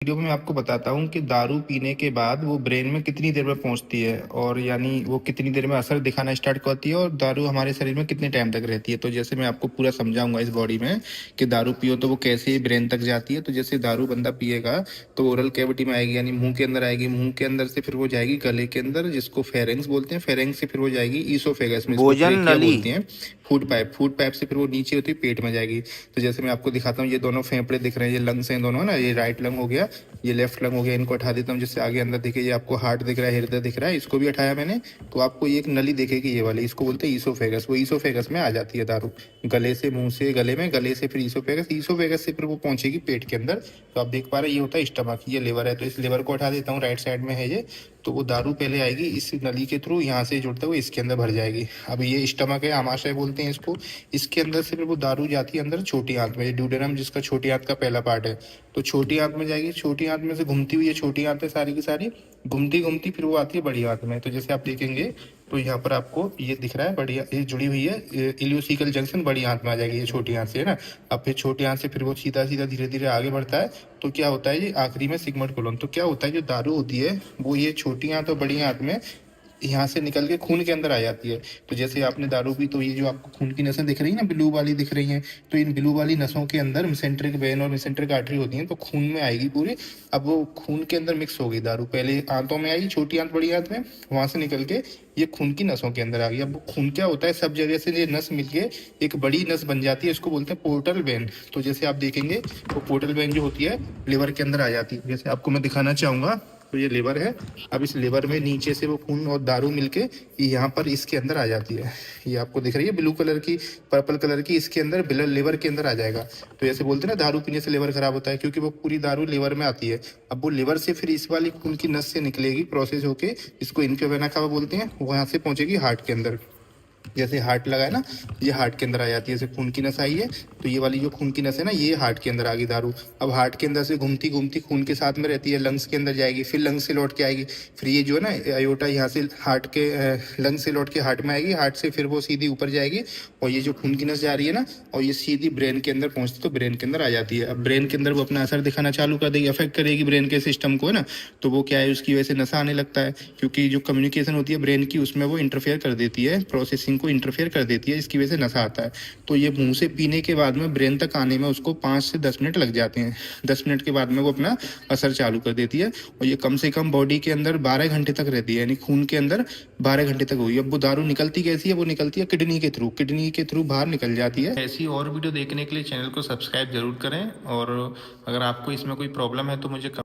Video में मैं आपको बताता हूँ कि दारू पीने के बाद वो ब्रेन में कितनी देर में पहुंचती है और यानी वो कितनी देर में असर दिखाना स्टार्ट करती है और दारू हमारे शरीर में कितने टाइम तक रहती है। तो जैसे मैं आपको पूरा समझाऊंगा इस बॉडी में कि दारू पियो तो वो कैसे ब्रेन तक जाती है। तो जैसे दारू बंदा पिएगा तो ओरल कैविटी में आएगी, यानी मुंह के अंदर आएगी। मुंह के अंदर से फिर वो जाएगी गले के अंदर, जिसको फेरेंक्स बोलते हैं। फेरेंक्स से फिर वो जाएगी ईसोफेगस में, इसको भोजन ट्रेकिया नली। बोलते हैं। फूड पाइप, फूड पाइप से फिर वो नीचे होती है, पेट में जाएगी। तो जैसे मैं आपको दिखाता हूँ, ये दोनों फेफड़े दिख रहे हैं, ये लंग्स हैं दोनों, है ना। ये राइट लंग हो गया, ये लेफ्ट लंग हो गया। इनको हटा देता हूँ जिससे आगे अंदर दिखे। ये आपको हार्ट दिख रहा है, हृदय दिख रहा है, इसको भी हटाया मैंने। तो आपको ये एक नली दिखेगी, ये वाली, इसको बोलते हैं ईसोफेगस। वो ईसोफेगस में आ जाती है दारू, गले से, मुंह से गले में, गले से फिर ईसोफेगस, ईसोफेगस से फिर वो पहुंचेगी पेट के अंदर। तो आप देख पा रहे हैं, ये होता है स्टमक, ये लिवर है। तो इस लिवर को हटा देता हूँ, राइट साइड में है ये। तो वो दारू पहले आएगी इस नली के थ्रू, यहाँ से जुड़ते हुए इसके अंदर भर जाएगी। अब ये स्टमक है, आमाशय बोलते हैं इसको। इसके अंदर से फिर वो दारू जाती है अंदर छोटी आंत में, ड्यूडेनम, जिसका छोटी आंत का पहला पार्ट है। तो छोटी आंत में जाएगी, छोटी आंत में से घूमती हुई, ये छोटी आंत है सारी की सारी, घूमती घूमती फिर वो आती है बड़ी आंत में। तो जैसे आप देखेंगे तो यहाँ पर आपको ये दिख रहा है, बड़ी ये जुड़ी हुई है, इलियोसिकल जंक्शन बड़ी आंत में आ जाएगी, ये छोटी आंत से, है ना। अब फिर छोटी आंत से फिर वो सीधा सीधा धीरे धीरे आगे बढ़ता है। तो क्या होता है, ये आखिरी में सिगमोइड कोलन। तो क्या होता है, जो दारू होती है वो ये छोटी आंत और बड़ी आंत में यहाँ से निकल के खून के अंदर आ जाती है। तो जैसे आपने दारू पी तो ये जो आपको खून की नसें दिख रही है ना, ब्लू वाली दिख रही हैं, तो इन ब्लू वाली नसों के अंदर मेसेंट्रिक वेन और मेसेंट्रिक आर्टरी होती हैं, तो खून में आएगी पूरी। अब वो खून के अंदर मिक्स हो गई दारू, पहले आंतों में आई, छोटी आंत बड़ी आंत में, वहां से निकल के ये खून की नसों के अंदर आ गई। अब वो खून क्या होता है, सब जगह से ये नस मिलके एक बड़ी नस बन जाती है, इसको बोलते हैं पोर्टल वेन। तो जैसे आप देखेंगे वो पोर्टल वेन जो होती है लिवर के अंदर आ जाती है। जैसे आपको मैं दिखाना चाहूंगा, तो ये लिवर है। अब इस लिवर में नीचे से वो खून और दारू मिलके यहाँ पर इसके अंदर आ जाती है। ये आपको दिख रही है ब्लू कलर की, पर्पल कलर की, इसके अंदर लिवर के अंदर आ जाएगा। तो जैसे बोलते हैं ना दारू पीने से लिवर खराब होता है, क्योंकि वो पूरी दारू लिवर में आती है। अब वो लिवर से फिर इस वाली खून की नस से निकलेगी, प्रोसेस होके, इसको इनफा वेना कावा बोलते हैं, वहां से पहुंचेगी हार्ट के अंदर। जैसे हार्ट लगा है ना, ये हार्ट के अंदर आ जाती है। जैसे खून की नस आई है, तो ये वाली जो खून की नस है ना, ये हार्ट के अंदर आ गई दारू। अब हार्ट के अंदर से घूमती घूमती खून के साथ में रहती है, लंग्स के अंदर जाएगी, फिर लंग्स से लौट के आएगी। फिर ये जो है ना अयोटा, यहाँ से हार्ट के लंग्स से लौट के हार्ट में आएगी, हार्ट से फिर वो सीधी ऊपर जाएगी, और ये जो खून की नस जा रही है ना, और ये सीधी ब्रेन के अंदर पहुंचती, तो ब्रेन के अंदर आ जाती है। अब ब्रेन के अंदर वो अपना असर दिखाना चालू कर देगी, अफेक्ट करेगी ब्रेन के सिस्टम को, है ना। तो वो क्या है, उसकी वजह से नशा आने लगता है, क्योंकि जो कम्युनिकेशन होती है ब्रेन की, उसमें वो इंटरफेयर कर देती है, प्रोसेसिंग को इंटरफेयर कर देती है, इसकी वजह से नशा आता है। तो ये मुंह से पीने के बाद में ब्रेन तक आने में उसको 5 से 10 मिनट लग जाते हैं। 10 मिनट के बाद में वो अपना असर चालू कर देती है, और ये कम से कम बॉडी के अंदर 12 घंटे तक रहती है, यानी खून के अंदर 12 घंटे तक हुई। अब वो दारू निकलती कैसी है, वो निकलती है किडनी के थ्रू, किडनी के थ्रू बाहर निकल जाती है। ऐसी और वीडियो देखने के लिए चैनल को सब्सक्राइब जरूर करें, और अगर आपको इसमें कोई प्रॉब्लम है तो मुझे